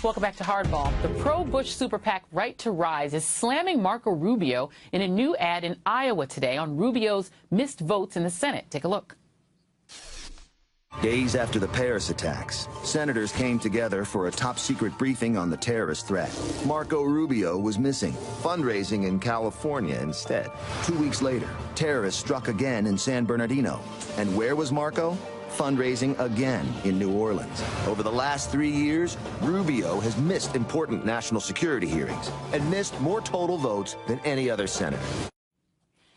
Welcome back to Hardball. The pro-Bush super PAC Right to Rise is slamming Marco Rubio in a new ad in Iowa today on Rubio's missed votes in the Senate. Take a look. Days after the Paris attacks, senators came together for a top-secret briefing on the terrorist threat. Marco Rubio was missing, fundraising in California instead. 2 weeks later, terrorists struck again in San Bernardino. And where was Marco? Fundraising again in New Orleans. Over the last 3 years, Rubio has missed important national security hearings and missed more total votes than any other senator.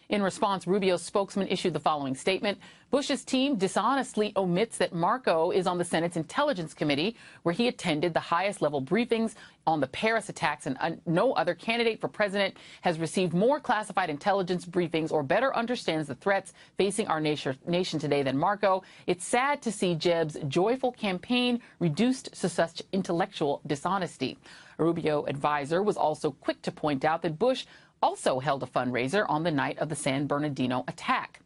In response, Rubio's spokesman issued the following statement. Bush's team dishonestly omits that Marco is on the Senate's Intelligence Committee, where he attended the highest-level briefings on the Paris attacks, and no other candidate for president has received more classified intelligence briefings or better understands the threats facing our nation today than Marco. It's sad to see Jeb's joyful campaign reduced to such intellectual dishonesty. A Rubio advisor was also quick to point out that Bush also held a fundraiser on the night of the San Bernardino attack.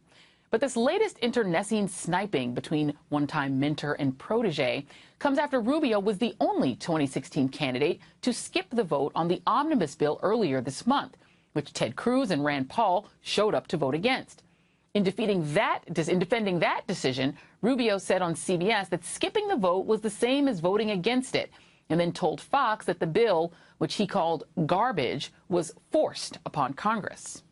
But this latest internecine sniping between one-time mentor and protege comes after Rubio was the only 2016 candidate to skip the vote on the omnibus bill earlier this month, which Ted Cruz and Rand Paul showed up to vote against. In defending that decision, Rubio said on CBS that skipping the vote was the same as voting against it, and then told Fox that the bill, which he called garbage, was forced upon Congress.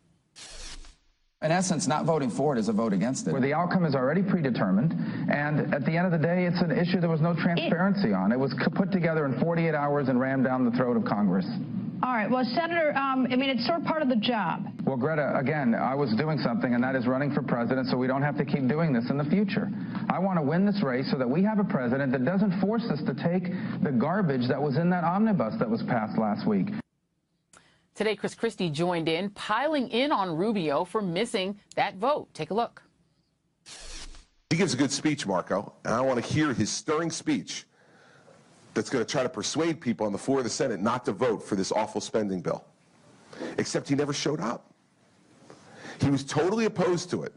In essence, not voting for it is a vote against it. Where the outcome is already predetermined, and at the end of the day, it's an issue there was no transparency on. It was put together in 48 hours and rammed down the throat of Congress. All right. Well, Senator, I mean, it's sort of part of the job. Well, Greta, again, I was doing something, and that is running for president, so we don't have to keep doing this in the future. I want to win this race so that we have a president that doesn't force us to take the garbage that was in that omnibus that was passed last week. Today, Chris Christie joined in, piling in on Rubio for missing that vote. Take a look. He gives a good speech, Marco, and I want to hear his stirring speech that's going to try to persuade people on the floor of the Senate not to vote for this awful spending bill. Except he never showed up. He was totally opposed to it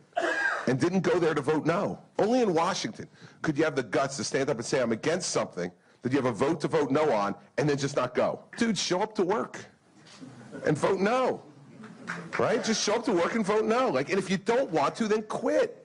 and didn't go there to vote no. Only in Washington could you have the guts to stand up and say, I'm against something that you have a vote to vote no on, and then just not go. Dude, show up to work and vote no, right? Just show up to work and vote no. And if you don't want to, then quit.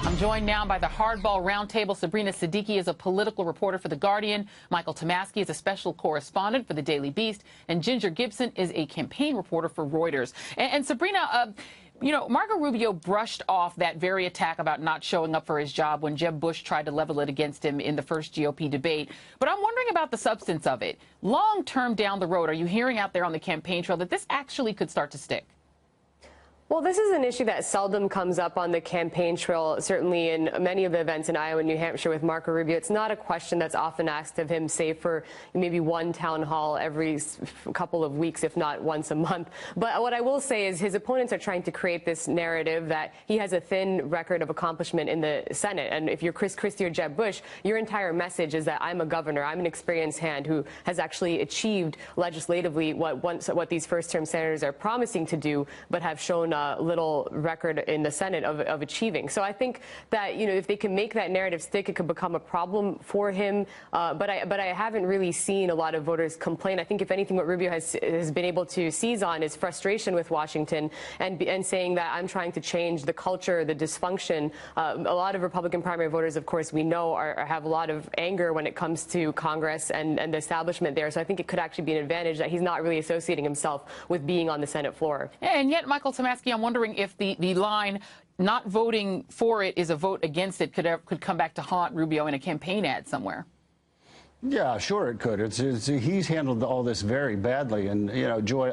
I'm joined now by the Hardball Roundtable. Sabrina Siddiqui is a political reporter for The Guardian. Michael Tomasky is a special correspondent for The Daily Beast. And Ginger Gibson is a campaign reporter for Reuters. And Sabrina, you know, Marco Rubio brushed off that very attack about not showing up for his job when Jeb Bush tried to level it against him in the first GOP debate. But I'm wondering about the substance of it. Long term down the road, are you hearing out there on the campaign trail that this actually could start to stick? Well, this is an issue that seldom comes up on the campaign trail, certainly in many of the events in Iowa and New Hampshire with Marco Rubio. It's not a question that's often asked of him, save for maybe one town hall every couple of weeks, if not once a month. But what I will say is his opponents are trying to create this narrative that he has a thin record of accomplishment in the Senate. And if you're Chris Christie or Jeb Bush, your entire message is that I'm a governor, I'm an experienced hand who has actually achieved legislatively what these first-term senators are promising to do, but have shown little record in the Senate of achieving. So I think that, you know, if they can make that narrative stick, it could become a problem for him. But I haven't really seen a lot of voters complain. I think, if anything, what Rubio has been able to seize on is frustration with Washington and saying that I'm trying to change the culture, the dysfunction. A lot of Republican primary voters, of course, we know have a lot of anger when it comes to Congress and the establishment there. So I think it could actually be an advantage that he's not really associating himself with being on the Senate floor. And yet, Michael Tomasky, I'm wondering if the line not voting for it is a vote against it could come back to haunt Rubio in a campaign ad somewhere. Yeah, sure it could. He's handled all this very badly, and you know, Joy,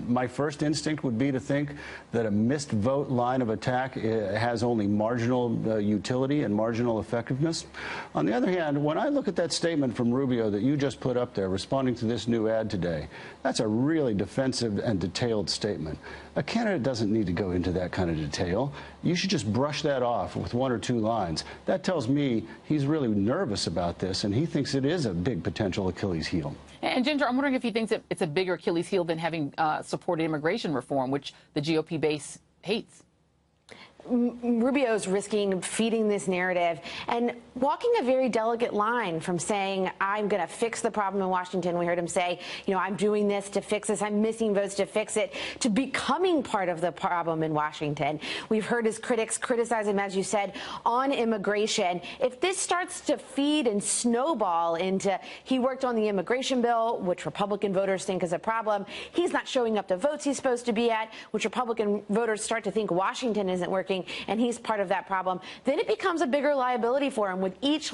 my first instinct would be to think that a missed vote line of attack has only marginal utility and marginal effectiveness. On the other hand, when I look at that statement from Rubio that you just put up there, responding to this new ad today, that's a really defensive and detailed statement. A candidate doesn't need to go into that kind of detail. You should just brush that off with one or two lines. That tells me he's really nervous about this, and he thinks it is a big potential Achilles heel. And Ginger, I'm wondering if he thinks it's a bigger Achilles heel than having supported immigration reform, which the GOP base hates. Rubio's risking feeding this narrative and walking a very delicate line from saying, I'm going to fix the problem in Washington. We heard him say, you know, I'm doing this to fix this. I'm missing votes to fix it, to becoming part of the problem in Washington. We've heard his critics criticize him, as you said, on immigration. If this starts to feed and snowball into, he worked on the immigration bill, which Republican voters think is a problem. He's not showing up to votes he's supposed to be at, which Republican voters start to think Washington isn't working, and he's part of that problem, then it becomes a bigger liability for him with each